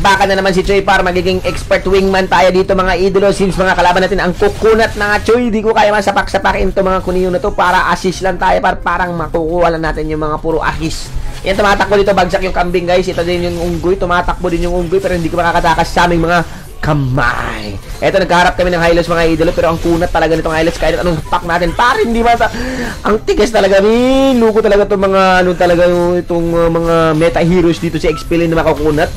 Nabakbakan na naman si Choy Par. Magiging expert wingman tayo dito mga idolo. Since mga kalaban natin ang kukunat na nga Choy, di ko kaya masapak-sapakin ito mga kuniyo na to. Para assist lang tayo par. Parang makukuha lang natin yung mga puro assist. Yan, tumatakbo dito. Bagsak yung kambing guys. Ito din yung unggoy. Tumatakbo din yung unggoy. Pero hindi ko makakatakas sa aming mga kamay. Eto, nagkaharap kami ng Hylos mga idolo. Pero ang kunat talaga nitong Hylos. Kahit anong pack natin. Parang hindi mata. Ang tigas talaga. Luko talaga itong mga itong mga meta heroes dito si XP na makakunat.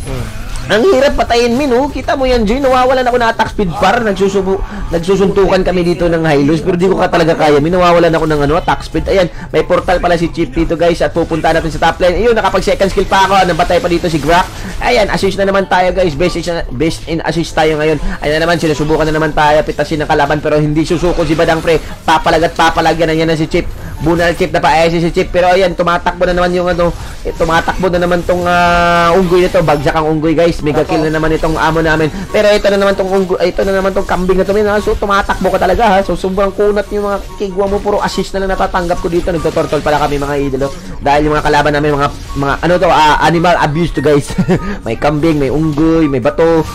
Ang hirap patayin no? Kita mo yan, Joy. Nawawalan ako na attack speed par. Nagsusuntukan kami dito ng Hylos. Pero di ko ka talaga kaya. Nawawalan ako ng attack speed. Ayan, may portal pala si Chip dito guys. At pupunta natin sa top lane. Ayun, nakapag second skill pa ako. Nabatay pa dito si Grak. Ayan, assist na naman tayo guys. Best in assist tayo ngayon. Ayan na naman, sinusubukan na naman tayo. Pitasin ng kalaban. Pero hindi susuko si Badang Pre. Papalag at papalag. Yan na si Chip. Bunal Chip na pa-SS si Chip. Pero ayan, tumatakbo na naman yung tumatakbo na naman tong unggoy nito. Bagsak ang unggoy guys. Mega kill na naman itong amo namin. Pero ito na naman tong unggoy, ito na naman tong kambing na to. So tumatakbo ka talaga ha. So sobrang kunat yung mga kigwa mo, puro assist na lang natatanggap ko dito. Nagtotortol pala kami mga idolo. Dahil yung mga kalaban namin mga animal abuse to guys. May kambing, may unggoy, may bato.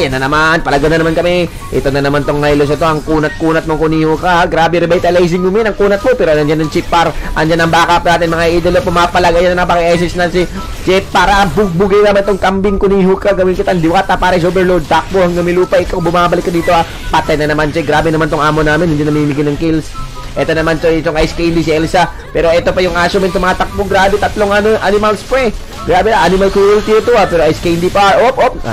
Yan na naman. Palaga na naman kami. Ito na naman tong Hylos ito. Ang kunat-kunat mong kuniho ka. Grabe revitalizing mo min. Ang kunat mo. Pero nandiyan ang Chip Par. Andiyan ang backup natin mga idolo. Pumapalag. Ayan na napaka-assist na si Chip para bugbugin naman tong kambing kuniho ka. Gawin kita diwata para sa overload. Takbo hanggang milupa. Ikaw bumabalik ka dito ha. Patay na naman siya. Grabe naman tong amo namin. Hindi namimigay ng kills. Ito naman to, itong Ice Candy si Elsa. Pero ito pa yung aso min tumatakbo. Grabe, tatlong animal spray. Grabe na, animal cruelty ito ha. Pero Ice Candy pa.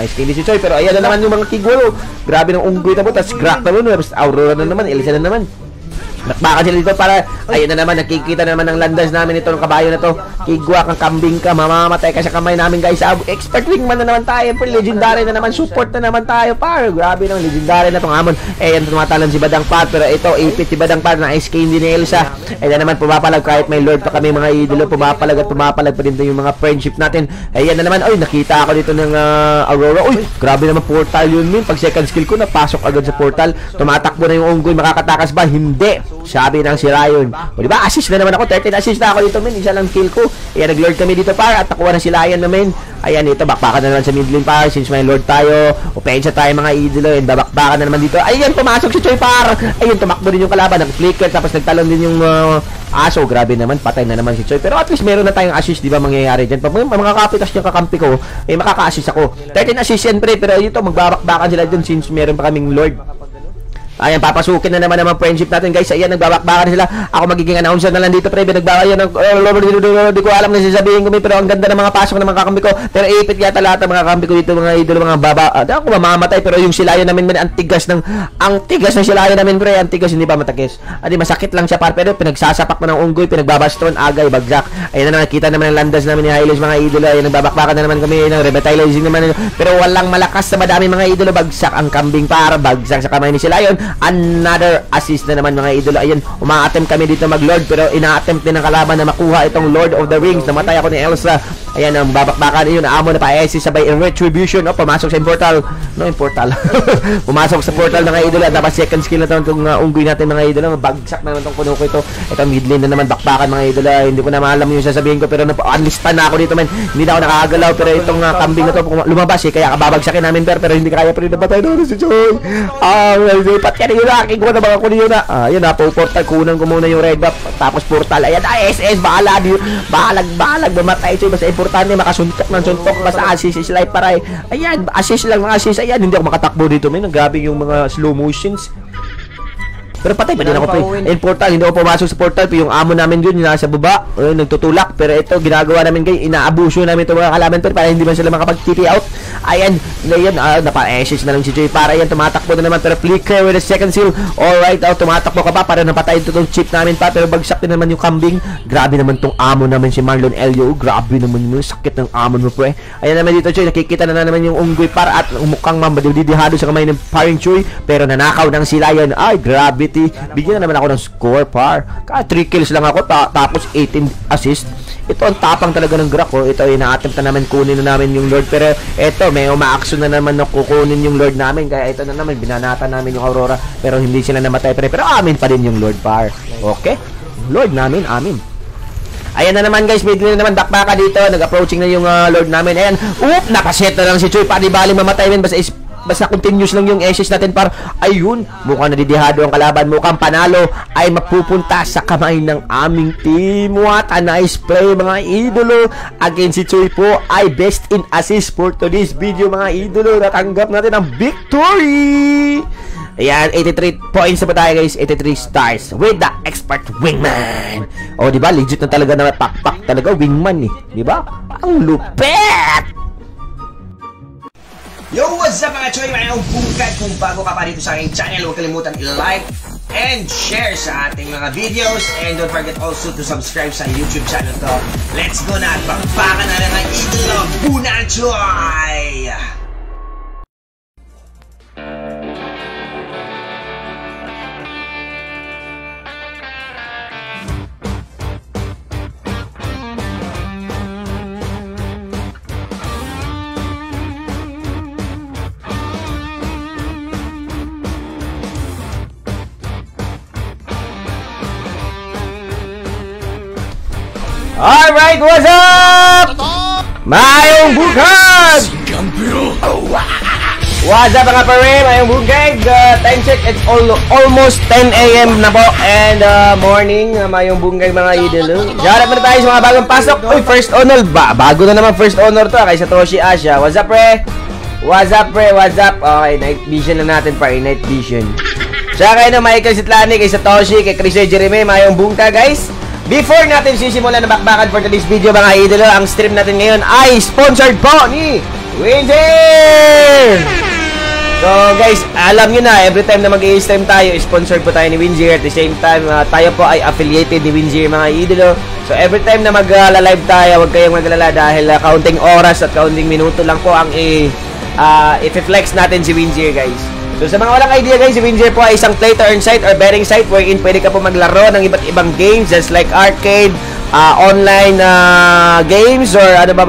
Ice Candy si Choy. Pero ayan na naman yung mga kigwalo. Grabe ng unggoy na po. Tapos Grak na naman. Aurora na naman. Elsa na naman. Nakbaka sila dito para, ayun na naman, nakikita na naman ng landas namin ito ng kabayo na to. Kigwa kang kambing ka, mamamatay ka sa kamay namin guys. Expert wingman na naman tayo, pero legendary na naman, support na naman tayo par. Grabe nang legendary na tong amon. Yan, tumatalan si Badang Par, pero ito, ipit si Badang Par na Ice Candy ni Elsa. Yan naman, pumapalag kahit may lord pa kami mga idolo, pumapalag at pumapalag pa din yung mga friendship natin. Yan na naman, nakita ako dito ng Aurora. Grabe naman portal yun min. Pag second skill ko, napasok agad sa portal. Tumatakbo na yung unggoy, makakatakas ba? Hindi. Sabi ng si Ryan. O diba, assist na naman ako. 13 assist na ako dito, men. Isa lang kill ko. Ayan, nag-lord kami dito para at nakuha na si Lion namin. Ayan, ito, bakbakan na naman sa mid lane para. Since may lord tayo, opensa tayo mga idolo. And babakbakan na naman dito. Ayan, pumasok si Choy par. Ayun, tumakbo din yung kalaban. Nag-flicker, tapos nagtalon din yung aso. Grabe naman, patay na naman si Choy. Pero at least meron na tayong assist, di ba mangyayari dyan. Pag mga kapitas yung kakampi ko, makaka-assist ako. 13 assist yan, pre. Pero ito, magbabakbakan sila dun since meron pa kaming lord. Ayan, papasukin na naman ang friendship natin guys. Ayan, nagbabakbakan sila. Ako magiging announcer na lang dito pre. Nagbabayan ng di ko alam na sasabihin ko, pero ang ganda ng mga pasok ng mga kakampi ko. Pero ipit yata lahat ng mga kakampi ko dito, mga idolo, mga baba. Ako mamamatay, pero yung silayan namin, ang tigas ng silayan namin pre. Ang tigas, hindi ba matakis? Masakit lang siya par, pero pinagsasapak mo ng unggoy, pinagbabaston, agay, bagsak. Ayan na, nakita naman ang landas namin ni Hylos mga idolo. Ayan, nagbabakbakan na naman kami ng revitalizing naman. Pero walang malakas na madami mga idolo. Bagsak ang kambing para, bagsak sa kamay ni silayon. Another assist na naman mga idolo. Ayan, uma-attempt kami dito mag-lord, pero ina-attempt din ng kalaban na makuha itong Lord of the Rings. Namatay ako ni Elsa. Ayan, ang babakbakan yun. Amo na pa-assist sabay retribution. Pumasok sa portal. Pumasok sa portal mga idolo. Dapat second skill na itong unggoy natin mga idolo. Bagsak na naman itong kuno ko ito. Ito mid lane na naman, bakbakan mga idolo. Hindi ko na maalam yung sasabihin ko, pero unlistan na ako dito man. Hindi na ako nakakagalaw, pero itong kambing na to lumabas kaya babagsakin namin pero hindi kaya, pero nabatay doon si Joy. Kaya yun na, kikuha na mga kunin yun na. Yun na, portal, kunan ko muna yung red buff. Tapos portal, ayan, SS, balag, mamatay siya. Basta importante, makasuntok ng suntok. Basta assist is life para. Ayan, assist lang, assist. Ayan, hindi ako makatakbo dito, men. Grabe yung mga slow motions. Pero patay pa din ako pre. And portal, hindi ako pumasok sa portal. Yung amo namin dun, yung nasa baba, nagtutulak. Pero ito, ginagawa namin kayo, inaabuso namin itong mga kalaban pero para hindi man sila makapag-TP out. Ayan, napa-assist na lang si Joy. Para yan, tumatakbo na naman. Pero flicker with a second seal. Alright, tumatakbo ka pa para napatay ito itong chip namin pa. Pero bagsak din naman yung kambing. Grabe naman itong amo namin si Marlon Elio. Grabe naman yung sakit ng amo mo pre. Ayan naman dito Joy, nakikita na naman yung unggoy para at mukhang mambadidihado sa kamay ng paring Joy. Pero nanakaw ng silayan. Ay, grabe. Bigyan na naman ako ng score par. 3 kills lang ako tapos 18 assist. Ito ang tapang talaga ng Grak ko. Ito ina-attempt na namin kunin na namin yung Lord, pero ito may uma-action na naman na kukunin yung Lord namin. Kaya ito na naman binanata namin yung Aurora, pero hindi sila namatay pero amin pa din yung Lord par. Okay? Lord namin, amin. Ayan na naman guys, bigla na naman dakbaka dito. Nag-approaching na yung Lord namin. Ayan, napaset na lang si Choi. Panibaling mamatay men. Basta continuous lang yung SS natin par. Ayun, mukhang nadidihado ang kalaban. Mukhang panalo ay mapupunta sa kamay ng aming team. What a nice play mga idolo. Again, si Choi po ay best in assist for today's video mga idolo. Natanggap natin ang victory. Ayan, 83 points na pa tayo guys. 83 stars with the expert wingman. O diba, legit na talaga na pakpak talaga wingman eh. Diba? Ang lupet. Yo, what's up mga Choy? Mayroong bungkad. Kung bago ka pa dito sa aking channel, huwag kalimutan i-like and share sa ating mga videos. And don't forget also to subscribe sa YouTube channel to. Let's go na at bakbakan na ng idolo, Bunan Choy! Alright, what's up? Mayong bukag! What's up mga pare? Mayong bukag. Time check, it's almost 10 AM na po. And morning, mayong bukag mga idolo. Shout out na tayo sa mga bagong pasok. Uy, first honor. Bago na naman first honor to kay Satoshi Asha. What's up pre? What's up pre? What's up? Okay, night vision na natin pare. Night vision. Siya kayo na Michael Sitlani, kay Satoshi, kay Chris Jeremy. Mayong bukag guys. Before natin sisimulan na bakbakan for today's video mga idolo, ang stream natin ngayon ay sponsored po ni Winzir! So guys, alam nyo na, every time na mag-i-stream tayo, sponsored po tayo ni Winzir. At the same time, tayo po ay affiliated ni Winzir mga idolo. So every time na mag-live tayo, huwag kayong maglala dahil counting oras at counting minuto lang po ang i-flex natin si Winzir guys. So sa mga walang idea guys, si Winzir po ay isang play to earn site or betting site wherein pwede ka po maglaro ng iba't ibang games just like arcade, online games or ano ba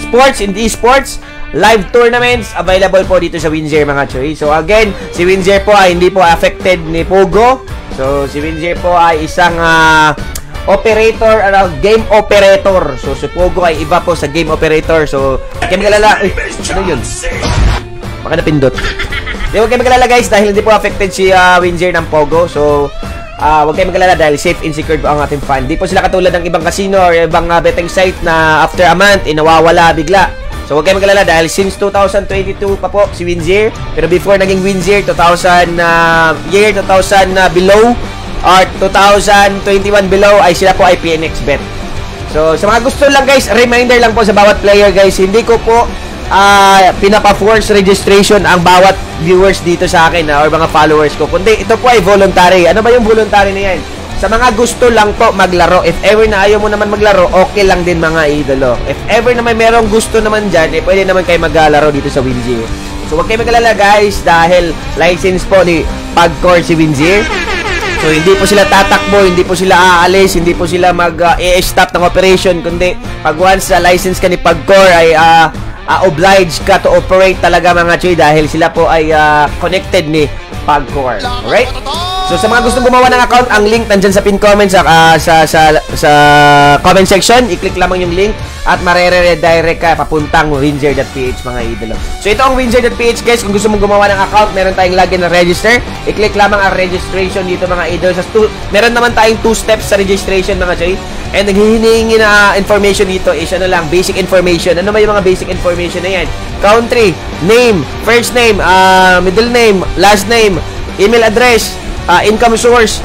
sports and esports, live tournaments available po dito sa Winzir mga Choy. So again, si Winzir po ay hindi po affected ni Pogo. So si Winzir po ay isang operator, game operator. So si Pogo ay iba po sa game operator. So kaya magalala, ano yun? Baka napindot. Di huwag kayo magalala guys dahil hindi po affected si Winzir ng Pogo. So huwag kayo magalala dahil safe and secure po ang ating fund. Di po sila katulad ng ibang casino or ibang betting site na after a month nawawala bigla. So huwag kayo magalala dahil since 2022 pa po si Winzir. Pero before naging Winzir, 2000 below or 2021 below ay sila po ay PNX Bet. So sa mga gusto lang guys, reminder lang po sa bawat player guys, hindi ko po pinapa-force registration ang bawat viewers dito sa akin or mga followers ko, kundi ito po ay voluntary. Ano ba yung voluntary na yan? Sa mga gusto lang po maglaro. If ever na ayaw mo naman maglaro, okay lang din mga idolo. If ever na may merong gusto naman dyan, pwede naman kayo maglaro dito sa Winzir. So huwag kayo magalala guys dahil license po ni Pagcore si Winzir. So hindi po sila tatakbo, hindi po sila aalis, hindi po sila mag-stop ng operation, kundi pag once license ka ni Pagcore ay obliged ka to operate talaga mga Choy dahil sila po ay connected ni Pagcore. Alright? So sa mga gustong gumawa ng account, ang link nandyan sa pin comment sa comment section. I-click lamang yung link at marere-redirect ka papuntang winzir.ph mga idolo. So ito ang winzir.ph guys. Kung gusto mong gumawa ng account, meron tayong login na register. I-click lamang ang registration dito mga idolo. Meron naman tayong 2 steps sa registration mga Choy. And naghihingi na information dito is ano lang, basic information. Ano ba yung mga basic information na yan? Country, name, first name, middle name, last name, email address, income source,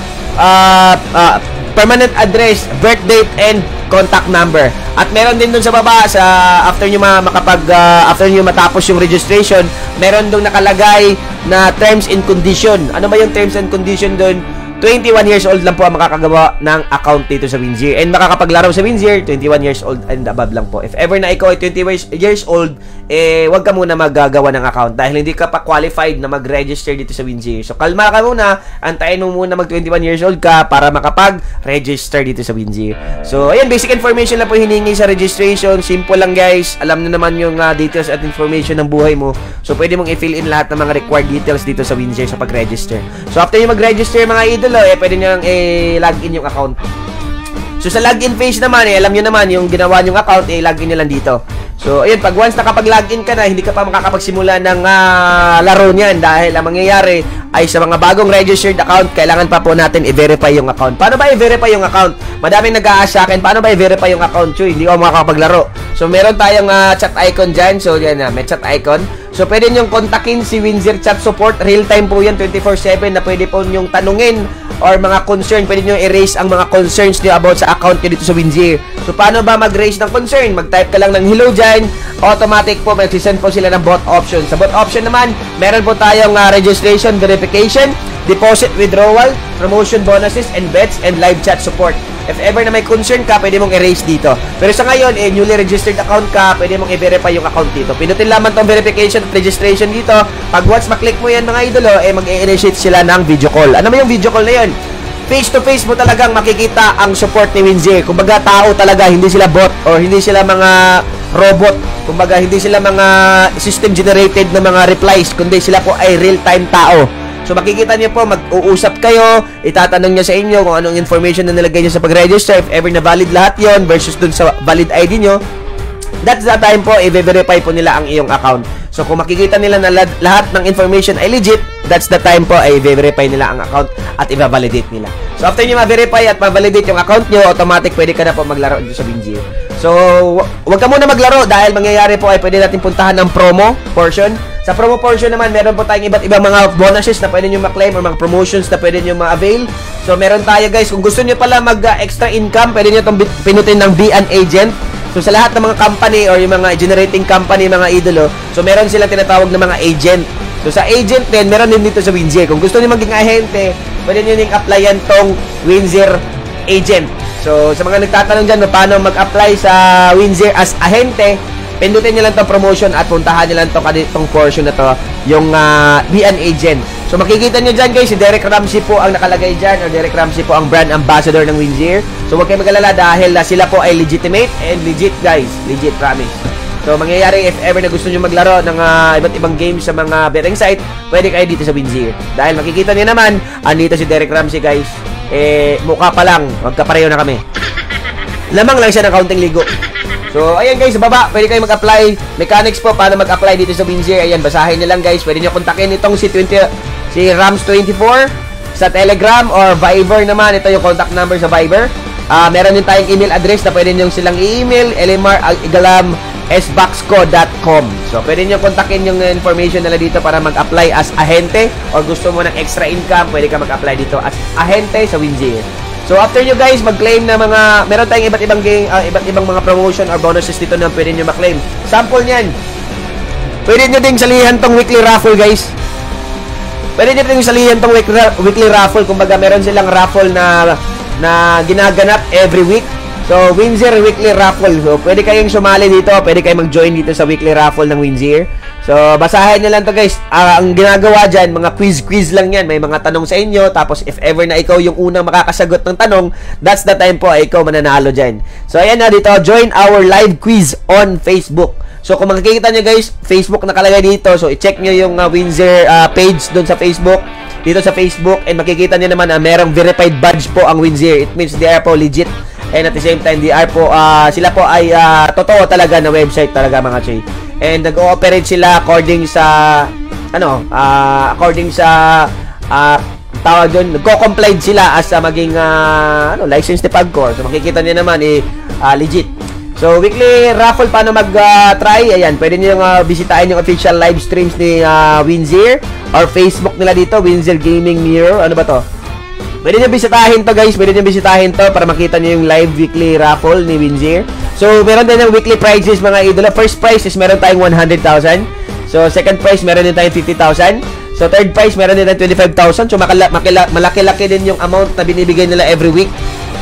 permanent address, birth date, and contact number. At meron din dun sa baba after nyo matapos yung registration, meron dun nakalagay na terms and condition. Ano ba yung terms and condition dun? 21 years old lang po ang makakagawa ng account dito sa Winzir. And makakapaglaro sa Winzir, 21 years old and above lang po. If ever na ikaw ay 20 years old, wag ka muna maggagawa ng account dahil hindi ka pa qualified na mag-register dito sa Winzir. So, kalma ka muna. Antayin mo muna mag 21 years old ka para makapag-register dito sa Winzir. So, ayan, basic information lang po hiningi sa registration. Simple lang guys. Alam nyo naman yung details at information ng buhay mo. So, pwede mong i-fill in lahat ng mga required details dito sa Winzir sa pag-register. So, after yung mag-register mga idol, pwede nyo lang i-log in yung account. So, sa login page naman, alam nyo naman, yung ginawa nyong account, login nyo lang dito. So, ayun, pag once nakapag-login ka na, hindi ka pa makakapagsimula ng laro niyan dahil ang mangyayari ay sa mga bagong registered account, kailangan pa po natin i-verify yung account. Paano ba i-verify yung account? Madaming nag-a-ask sa akin, paano ba i-verify yung account? Chuy, hindi ako makakapaglaro. So, meron tayong chat icon dyan. So, yan na, may chat icon. So, pwede nyong kontakin si Winzir Chat Support. Real-time po yan, 24/7 na pwede po nyong tanungin or mga concern. Pwede nyo i-raise ang mga concerns nyo about sa account nyo dito sa Winzir. So, paano ba mag-raise ng concern? Mag-type ka lang ng hello dyan. Automatic po, mag-send po sila ng bot option. Sa bot option naman, meron po tayong registration, verification, deposit withdrawal, promotion bonuses, and bets, and live chat support. If ever na may concern ka, pwede mong erase dito. Pero sa ngayon, newly registered account ka, pwede mong i-verify yung account dito. Pinutin lamang tong verification at registration dito. Pag once maklik mo yan mga idolo, mag-i-initiate sila ng video call. Ano ba yung video call na yun? Face to face mo talagang makikita ang support ni Winzir. Kumbaga tao talaga, hindi sila bot or hindi sila mga robot. Kumbaga hindi sila mga system generated na mga replies, kundi sila po ay real-time tao. So makikita niyo po, mag-uusap kayo, itatanong niya sa inyo kung anong information na nilagay niyo sa pag-register, if ever na valid lahat yon versus dun sa valid ID niyo. That's the time po, i-verify po nila ang iyong account. So kung makikita nila na lahat ng information ay legit, that's the time po ay i-verify nila ang account at i-validate nila. So after nyo ma-verify at ma-validate yung account nyo, automatic pwede ka na po maglaro dito sa Winzir. So wag ka muna maglaro dahil mangyayari po ay pwede natin puntahan ng promo portion. Sa promo portion naman, meron po tayong iba't ibang mga bonuses na pwede nyo ma-claim or mga promotions na pwede nyo ma-avail. So meron tayo guys, kung gusto nyo pala mag-extra income, pwede nyo itong pinutin ng Be an Agent. So sa lahat ng mga company or yung mga generating company, mga idolo, so meron silang tinatawag na mga agent. So sa agent din, meron din dito sa Winzir. Kung gusto niyo maging ahente, pwede niyo ning applyan tong Winzir agent. So sa mga nagtatanong dyan paano mag-apply sa Winzir as ahente, pindutin niyo lang tong promotion at puntahan niyo lang tong portion na to, yung Be an Agent. So makikita niyo dyan guys, si Derek Ramsey po ang nakalagay dyan, or Derek Ramsey po ang brand ambassador ng Winzir. So huwag kayo mag-alala dahil sila po ay legitimate and legit guys, legit, promise. So mangyayari if ever na gusto nyo maglaro ng iba't ibang games sa mga betting site, pwede kayo dito sa Winzir. Dahil makikita niyo naman, andito si Derek Ramsey guys, mukha pa lang, magkapareho na kami. Lamang lang siya ng kaunting ligo. So, ayan guys, sa baba, pwede kayo mag-apply. Mechanics po, paano mag-apply dito sa Winzir. Ayan, basahin nyo lang guys. Pwede nyo kontakin itong si Rams24 sa Telegram or Viber naman. Ito yung contact number sa Viber. Meron din tayong email address na pwede nyo silang i-email, elimar@igalamsboxco.com. So, pwede nyo kontakin yung information nila dito para mag-apply as ahente or gusto mo ng extra income, pwede ka mag-apply dito as ahente sa Winzir. So after nyo guys mag-claim na mga, meron tayong iba't ibang game, iba't ibang mga promotion or bonuses dito na pwede nyo ma-claim. Sample niyan. Pwede nyo ding salihan tong weekly raffle guys. Pwede nyo ding salihan tong weekly raffle. Kumbaga meron silang raffle na ginaganap every week. So Winzir weekly raffle. So pwede kayong sumali dito, pwede kayong mag-join dito sa weekly raffle ng Winzir. So, basahin nyo lang to guys. Ang ginagawa dyan, mga quiz lang yan. May mga tanong sa inyo. Tapos, if ever na ikaw yung unang makakasagot ng tanong, that's the time po, ikaw mananalo dyan. So, ayan na dito. Join our live quiz on Facebook. So, kung makikita nyo guys, Facebook nakalagay dito. So, i-check nyo yung Winzir page doon sa Facebook. Dito sa Facebook. And makikita nyo naman merong verified badge po ang Winzir. It means they are po legit. And at the same time, they are po, sila po ay totoo talaga na website talaga mga choy. And nag-ooperate sila according sa tawag doon, nagko-complied sila as maging license ni Pagcor. So makikita niyo naman legit. So weekly raffle, paano mag-try? Ayan, pwede niyo bisitahin yung official live streams ni Winzir or Facebook nila dito, Winzir Gaming Mirror. Ano ba to? Pwede nyo bisitahin to guys, pwede nyo bisitahin to para makita nyo yung live weekly raffle ni Winzir. So, meron din yung weekly prizes mga idolo. First prize is meron tayong 100,000. So, second prize meron din tayong 50,000. So, third prize meron din tayong 25,000. So, malaki-laki din yung amount na binibigay nila every week.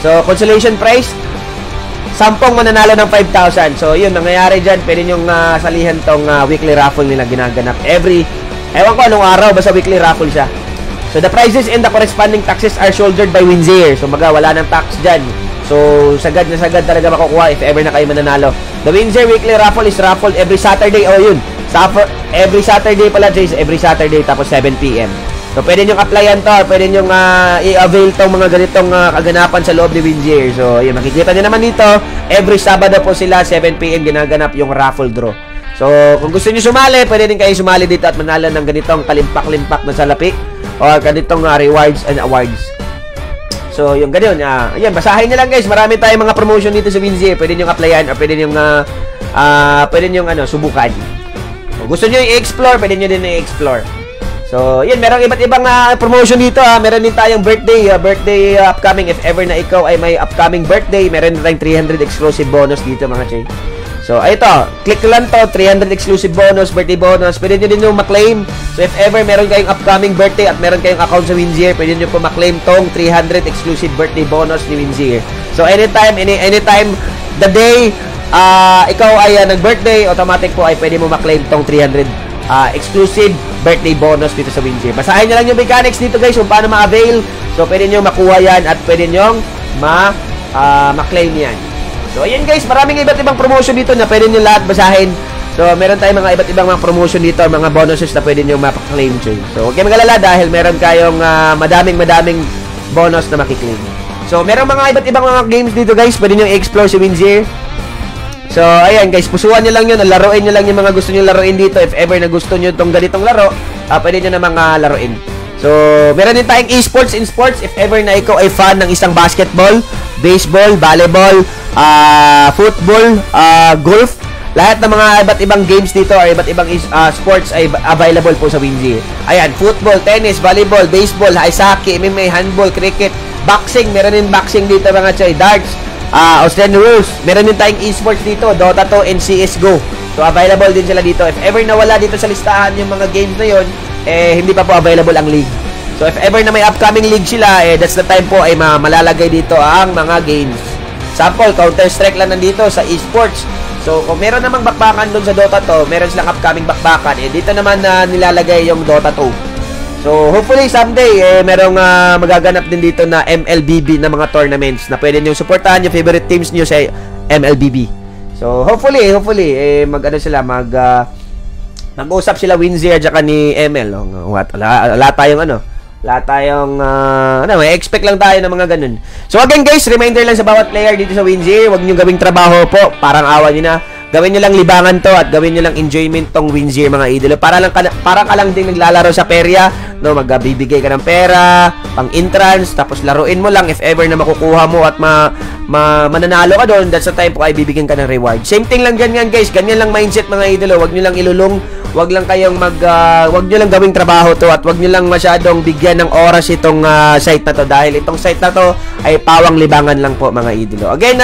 So, consolation prize, 10 mananalo ng 5,000. So, yun, nangyayari dyan. Pwede nyo salihan tong weekly raffle nila ginaganap ewan ko anong araw, basta weekly raffle siya. So, the prices and the corresponding taxes are shouldered by Winzir. So, wala ng tax dyan. So, sagad na sagad talaga makukuha if ever na kayo mananalo. The Winzir weekly raffle is raffled every Saturday. Oh, yun. Every Saturday pala, Jace. Every Saturday, tapos 7 PM. So, pwede nyo applyan to, pwede nyo i-avail tong mga ganitong kaganapan sa loob ni Windsor. So, ayun, makikita nyo naman dito, every Sabado po sila, 7 PM, ginaganap yung raffle draw. So, kung gusto nyo sumali, pwede din kayo sumali dito at manalo ng ganitong kalimpak-limpak na salapi o ganitong rewards and awards. So, yung ganyan. Ayan, basahin nyo lang guys. Marami tayong mga promotion dito sa Windsor. Pwede nyo applyan or pwede nyo subukan. Kung gusto nyo i-explore, pwede nyo din i-explore. So, yun, merong iba't ibang promotion dito. Meron din tayong birthday upcoming. If ever na ikaw ay may upcoming birthday, meron din tayong 300 exclusive bonus dito mga chay. So, ito, click lang to, 300 exclusive bonus, birthday bonus. Pwede nyo din yung maklaim. So, if ever meron kayong upcoming birthday at meron kayong account sa Windsor, pwede nyo po maklaim tong 300 exclusive birthday bonus ni Windsor. So, anytime the day ikaw ay nag-birthday, automatic po ay pwede mo maklaim tong 300 exclusive birthday bonus dito sa Windsor. Basahin nyo lang yung mechanics dito guys kung paano ma-avail. So, pwede nyo makuha yan at pwede nyo ma-claim yan. So, ayan guys, maraming iba't ibang promotion dito na pwede nyo lahat basahin. So, meron tayong mga iba't ibang mga promotion dito, mga bonuses na pwede nyo ma-claim. So, huwag kayo mag-alala dahil meron kayong madaming bonus na makiklaim. So, meron mga iba't ibang mga games dito guys, pwede nyo i-explore si Windsor. So, ayan guys, pusuan nyo lang yun, laruin nyo lang yung mga gusto nyo laruin dito. If ever na gusto nyo itong ganitong laro, pwede nyo namang laruin. So, meron din tayong esports in sports. If ever na ikaw ay fan ng isang basketball, baseball, volleyball, football, golf, lahat ng mga iba't ibang games dito or iba't ibang sports ay available po sa Windsor. Ayan, football, tennis, volleyball, baseball, ice hockey, MMA, handball, cricket, boxing, meron din boxing dito mga chay, darts, Australian rules. Meron din tayong esports dito, Dota 2 and CSGO. So, available din sila dito. If ever nawala dito sa listahan yung mga games na yun, hindi pa po available ang league. So, if ever na may upcoming league sila, that's the time po ay malalagay dito ang mga games. Sample, Counter-Strike lang nandito sa esports. So, kung meron namang bakbakan doon sa Dota 2, meron silang upcoming bakbakan. Dito naman nilalagay yung Dota 2. So, hopefully someday, merong magaganap din dito na MLBB na mga tournaments na pwede nyo supportahan yung favorite teams nyo sa MLBB. So, hopefully, mag-usap sila Windsor at saka ni ML. Wala tayong may expect lang tayo ng mga ganun. So, again guys, reminder lang sa bawat player dito sa Windsor, huwag nyo gawing trabaho po, parang awa nyo na. Gawin nyo lang libangan to at gawin nyo lang enjoyment tong Windsor mga idolo. Para ka lang din naglalaro sa perya, no, magbibigay ka ng pera, pang entrance, tapos laruin mo lang if ever na makukuha mo at mananalo ka doon, that's the time po ay bibigyan ka ng reward. Same thing lang ganyan guys, ganyan lang mindset mga idolo. Huwag nyo lang ilulong, huwag lang kayong huwag nyo lang gawing trabaho to at huwag nyo lang masyadong bigyan ng oras itong site na to dahil itong site na to ay pawang libangan lang po mga idolo. Again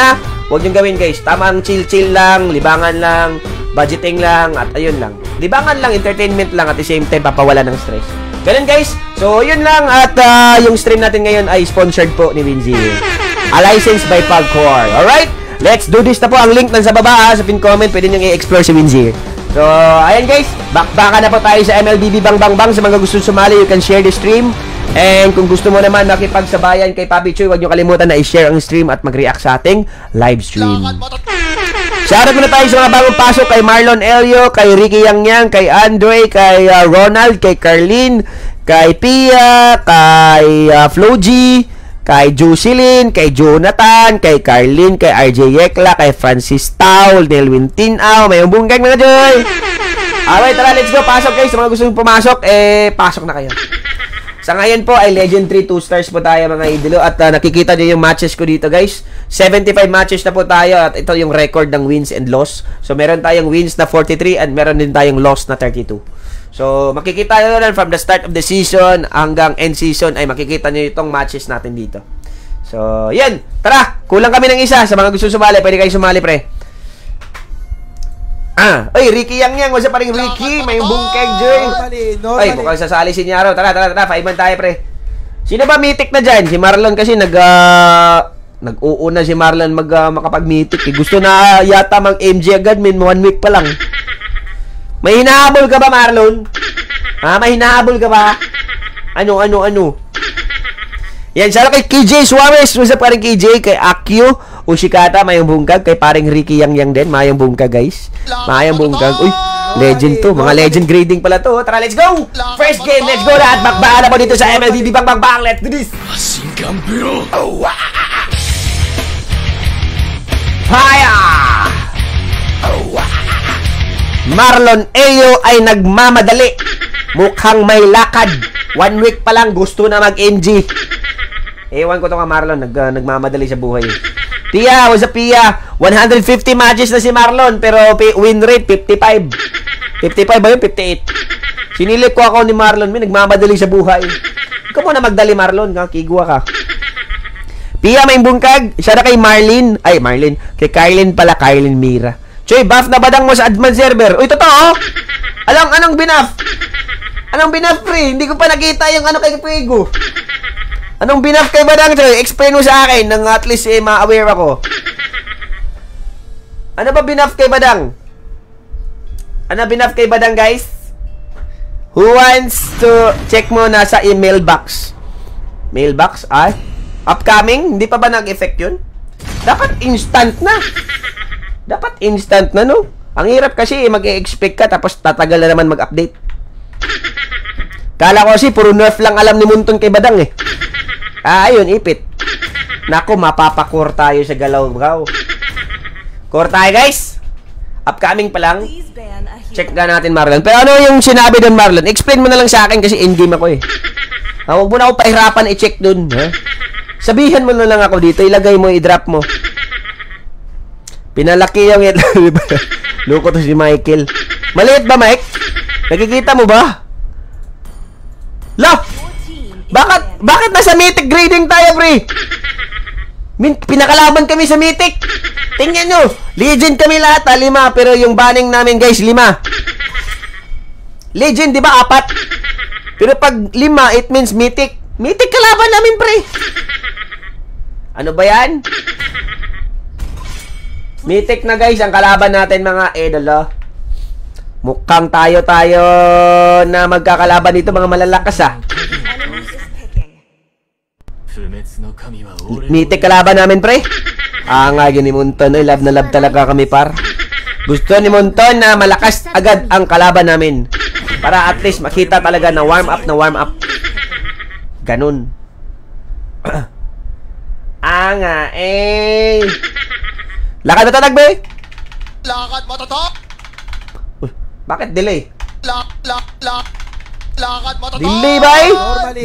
huwag nyo gawin guys, tamang chill lang, libangan lang, budgeting lang, at ayun lang. Libangan lang, entertainment lang, at the same time papawala ng stress. Ganun guys. So, yun lang. At yung stream natin ngayon ay sponsored po ni Windsor. A license by Falcor. Alright? Let's do this na po. Ang link nasa baba sa pin comment. Pwede nyo i-explore si Windsor. So, ayan guys. Baka na po tayo sa MLBB Bang Bang Bang. Sa mga gusto sumali, you can share the stream. And kung gusto mo naman makipagsabayan kay Papi Choy, huwag nyo kalimutan na i-share ang stream at mag-react sa ating live stream. Shoutout muna tayo sa mga bagong pasok kay Marlon Elio, kay Ricky Yang, kay Andre, kay Ronald, kay Carlin, kay Pia, kay Flo G, kay Jocelyn, kay Jonathan, kay Carlin, kay RJ Yekla, kay Francis Taul, Nelwin Tinaw, may umbunggang mga Joy. Alright, tara, let's go. Pasok guys. Sa mga gusto nyo pumasok, pasok na kayo. Sa ngayon po ay Legend 3 2 stars po tayo mga idolo at nakikita niyo yung matches ko dito guys. 75 matches na po tayo at ito yung record ng wins and loss. So meron tayong wins na 43 and meron din tayong loss na 32. So makikita niyo na from the start of the season hanggang end season ay makikita niyo itong matches natin dito. So yan, tara, kulang kami ng isa. Sa mga gusto sumali, pwede kayo sumali pre. Oy, Ricky Yang, wasa pa rin Ricky, may bungkeg Joy. Ay, mukhang sasali si Nyaro. Tara, 5 man tayo pre. Sino ba mythic na dyan? Si Marlon kasi nag-uuna si Marlon makapag-mythic. Gusto na yata mag-MG agad, 1 week pa lang. May hinahabol ka ba Marlon? May hinahabol ka ba? Ano? Yan, sana kay KJ Suarez. Wasa pa rin KJ, kay Akio Ushikata, mayong bungkag. Kay paring Ricky Yang din, mayong bungkag guys. Mayong bungkag. Uy, Legend to. Mga legend grading pala to. Tara, let's go! First game, let's go na! At bakbaan ako dito sa MLBB Bang. Let's do this! Haya! Marlon Ayo ay nagmamadali. Mukhang may lakad. 1 week pa lang, gusto na mag-NG. Ewan ko to ka Marlon, nagmamadali sa buhay. Pia, what's up Pia? 150 matches na si Marlon, pero win rate 55. 55 ba yun? 58. Sinilip ko ako ni Marlon, may nagmamadali sa buhay. Ikaw muna magdali Marlon, kigwa ka. Pia, may bungkag. Siya na kay Marlene. Ay, Marlene. Kay Kylin pala, Kylin Mira. Choy, buff na badang mo sa admin server. Uy, totoo? Anong binuff? Anong binuff, pre? Hindi ko pa nakita yung ano kay Puego. Anong binuff kay badang, Choy? Explain mo sa akin nang at least ma-aware ako. Ano ba binuff kay badang? Ano binuff kay badang, guys? Who wants to check mo na sa email box? Mailbox? Ay? Upcoming? Hindi pa ba nag-effect yun? Dapat instant na. Dapat instant na, no? Ang hirap kasi mag-e-expect ka tapos tatagal na naman mag-update. Kala ko kasi puro nerf lang alam ni Munton kay badang eh. Ayun, ipit. Nako, mapapacore tayo sa galaw-gaw. Core tayo, guys. Upcoming pa lang. Check na natin, Marlon. Pero ano yung sinabi doon, Marlon? Explain mo na lang sa akin kasi in-game ako eh. Huwag mo na ako pahirapan i-check doon. Ha? Sabihan mo na lang ako dito. Ilagay mo, i-drop mo. Pinalaki yung loko to si Michael. Maliit ba, Mike? Nakikita mo ba? La! Bakit nasa mythic grading tayo, pre? Pinakalaban kami sa mythic. Tingnan nyo. Legend kami lahat, 5. Pero yung banning namin, guys, 5. Legend, di ba? 4. Pero pag 5, it means mythic. Mythic kalaban namin, pre. Ano ba yan? Mythic na guys, ang kalaban natin mga idolo. Mukhang tayo na magkakalaban dito mga malalakas ah. Mythic kalaban namin pre. Nga yun ni Munton, love na love talaga kami par. Gusto ni Munton na malakas agad ang kalaban namin. Para at least makita talaga na warm up. Ganun. Nga lakad ba tatag, be? Lakad mo to? Bakit delay? Lakad mo to? Delay ba eh?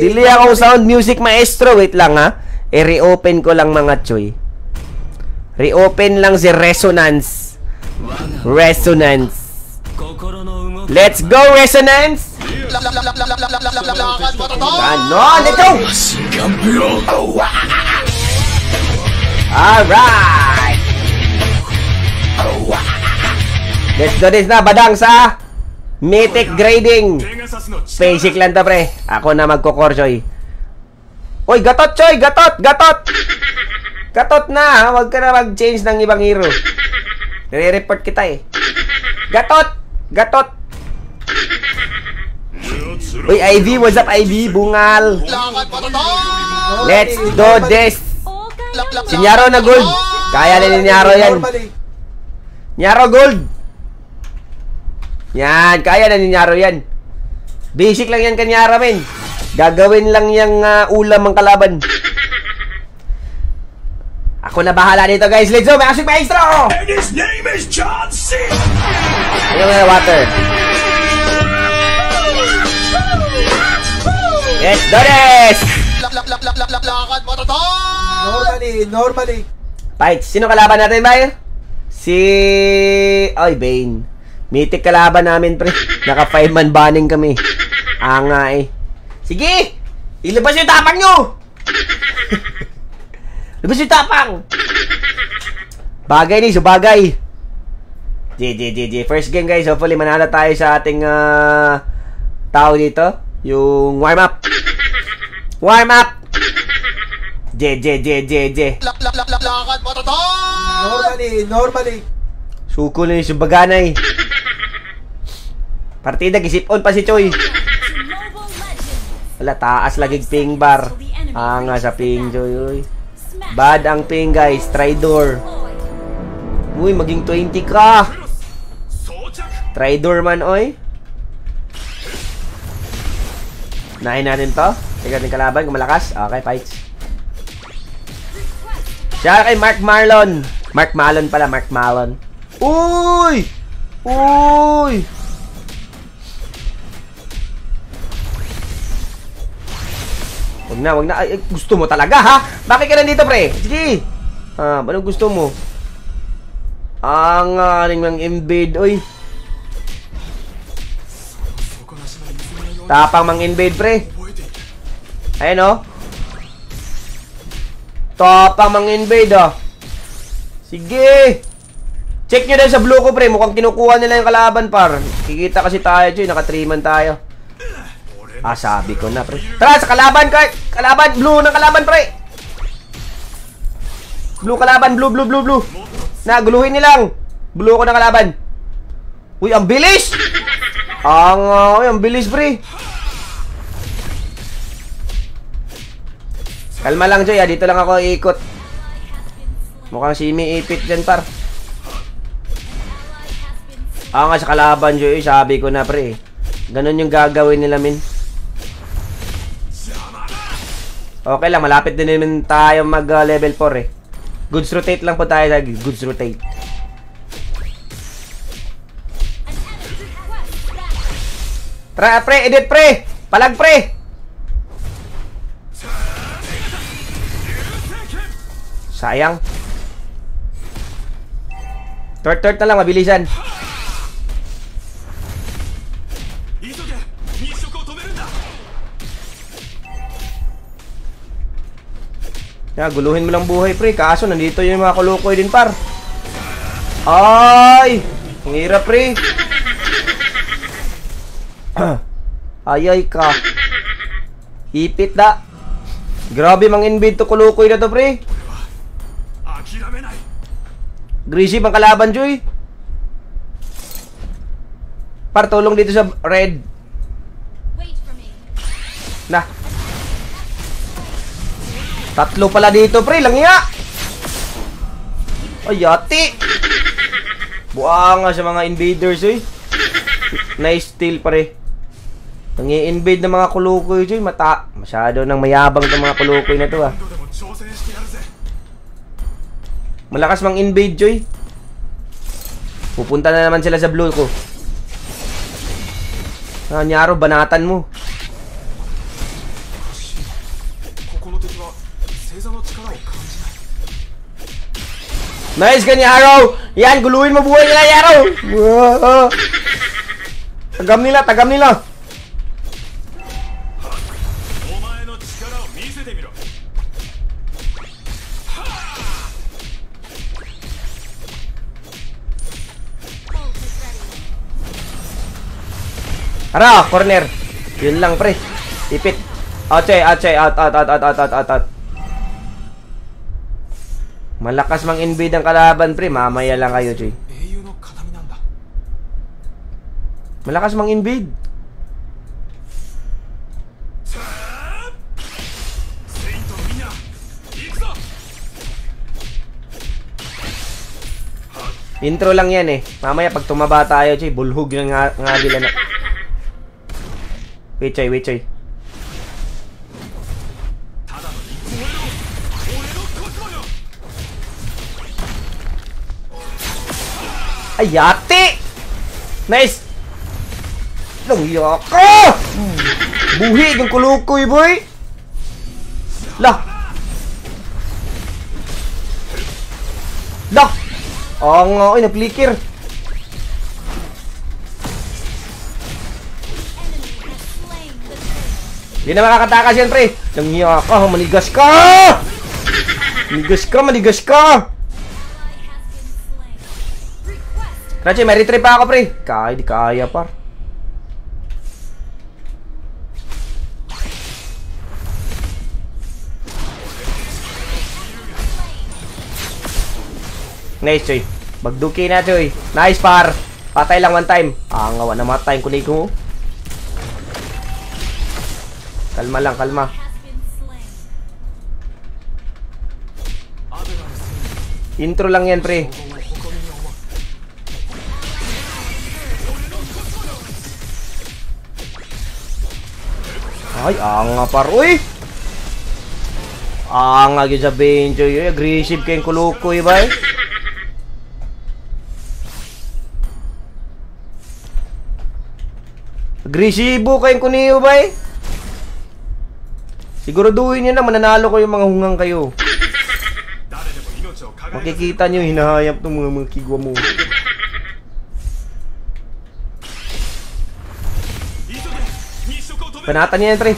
Delay ako sound music maestro. Wait lang ha. I-reopen ko lang mga choy. Reopen lang si Resonance. Let's go, Resonance! Lakad mo to? Ano? Let's go! Alright! Let's do this na, badang sa mythic grading. Basic lang to, pre. Ako na magko-core, choy. Uy, gatot, choy! Gatot! Gatot na, ha? Huwag ka na mag-change ng ibang hero. Nire-report kita eh. Gatot! Uy, Ivy, what's up, Ivy? Bungal. Let's do this. Si Nyaro na gold. Kaya na ni Nyaro yan. Nyaro gold. Yan, kaya na ni Nyaro yan. Basic lang yan kanyara, men. Gagawin lang yung ulam ang kalaban. Ako na bahala dito, guys. Let's go, Magic Maestro! And his name is John C. Ayun na, water. Let's do this! Lakad mo to? Normally. Fight. Sino kalaban natin, Bayo? Ay, Bane. Mythic kalaban namin, pre. Naka 5-man banning kami. Nga eh. Sige! Ilabas yung tapang nyo! Labas yung tapang! Bagay ni, subagay. GG. First game, guys. Hopefully, manalo tayo sa ating tao dito. Yung warm up. GG. Lakad mo to? Normally. Suko na yung subaganay. Partida, gisipon pa si Choy. Wala, taas lagig ping bar. Nga sa ping, Choy. Bad ang ping, guys. Try door. Uy, maging 20 ka. Trader man, oy. Nahin natin to. Tingnan natin kalaban kung malakas. Okay, fights. Siya kay Mark Marlon. Mark Malon pala, Mark Malon. Uy! Uy! Wag na, wag na. Ay, gusto mo talaga, ha? Bakit ka nandito, pre? Sige. Anong gusto mo? Ang aling mang invade, oy. Tapang mang invade, pre. Ayan, oh. Tapang mang invade, oh. Sige. Check nyo din sa blue ko, pre. Mukhang kinukuha nila yung kalaban, par. Kikita kasi tayo, Joy. Naka-3-man tayo. Sabi ko na, pre. Tara, sa kalaban, Kurt. Kalaban, blue ng kalaban, pre. Blue kalaban, blue, blue, blue, blue. Naguluhin nilang. Blue ko ng kalaban. Uy, ang bilis. Ang bilis, pre. Kalma lang, Joy. Dito lang ako iikot. Mukhang simi-ipit dyan, par. Nga, sa kalaban, Joy. Sabi ko na, pre. Ganun yung gagawin nila, min. Okay lang, malapit din naman tayo mag level 4 eh. Goods rotate lang po tayo sa goods rotate. Tara, pre, edit, pre. Palag, pre. Sayang. Tort na lang, mabilisan. Guluhin mo lang buhay, pre. Kaso nandito yung mga kulukoy din, par. Ay! Ang hirap, pre. Ayay ka. Ipit da. Grabe mang invade to kulukoy na to, pre. Aggressive ang kalaban, Joy. Par, tulong dito sa red. Nah. Tatlo pala dito, pre. Langya. Ay, yati. Buanga sa mga invaders, eh. Nice steal, pare. Nangi-invade ng mga kulukoy, Joy. Masyado nang mayabang ng mga kulukoy na to, ah. Malakas mang invade, Joy. Pupunta na naman sila sa blue ko. Nyaro, banatan mo. Nice ka ni Arrow. Yan, guluhin mo buhay nila, Arrow. Tagam nila, tagam nila. Tara, corner. Yun lang, pre. Ipit. Outside, out. Malakas mang invade ang kalaban, pre. Mamaya lang kayo, Joy. Malakas mang invade. Intro lang yan, eh. Mamaya pag tumaba tayo, Joy, bulhog yung nga bila na. Wait, Joy. Ay, yati! Nice! Langya ka! Buhi yung kulukoy, boy! Lah! Lah! Ay, na-flicker! Hindi na makakatakas yan, pre! Langya ka! Manigas ka! Manigas ka! Rachi, may retrieve pa ako, pre. Di kaya, par. Nice, Choy. Bagduki na, Choy. Nice, par. Patay lang one time. Ngawa na matay ko ko. Kalma lang, kalma. Intro lang yan, pre. Ay, anga par. Uy! Anga yun sa bencho yun. Aggressive kayong kulukoy ba eh. Agresibo kayong kuniyo ba eh. Siguraduhin nyo na mananalo ko yung mga hungang kayo. Makikita nyo, hinahayap ng mga kigwa mo. Panatan niya yan, pre.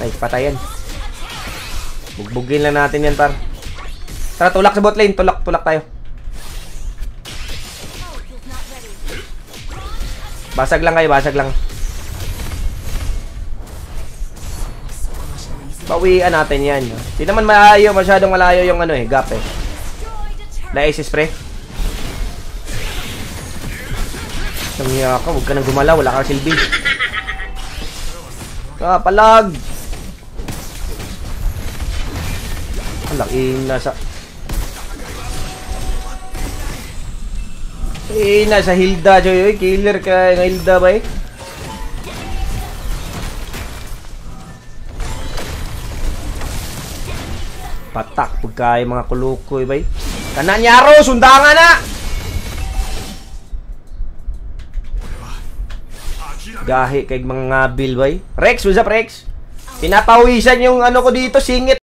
Ay, patayan. Bugbugin lang natin yan, par. Tara, tulak sa bot lane. Tulak tayo. Basag lang kayo, basag lang. Bawian natin yan. Di naman malayo, masyadong malayo yung ano eh, gap eh. Na-aces, pre. Sangya ka, huwag ka nang gumalaw, wala kang silbi. Palag! Alakin na sa... sa Hilda, Joy. Killer ka ng Hilda ba eh? Patak, pagkaya mga kulukoy ba eh? Kananyaro, sundangan na! Gahi kay mga ngabil ba eh? Rex, what's up Rex? Pinapawisan yung ano ko dito, singit.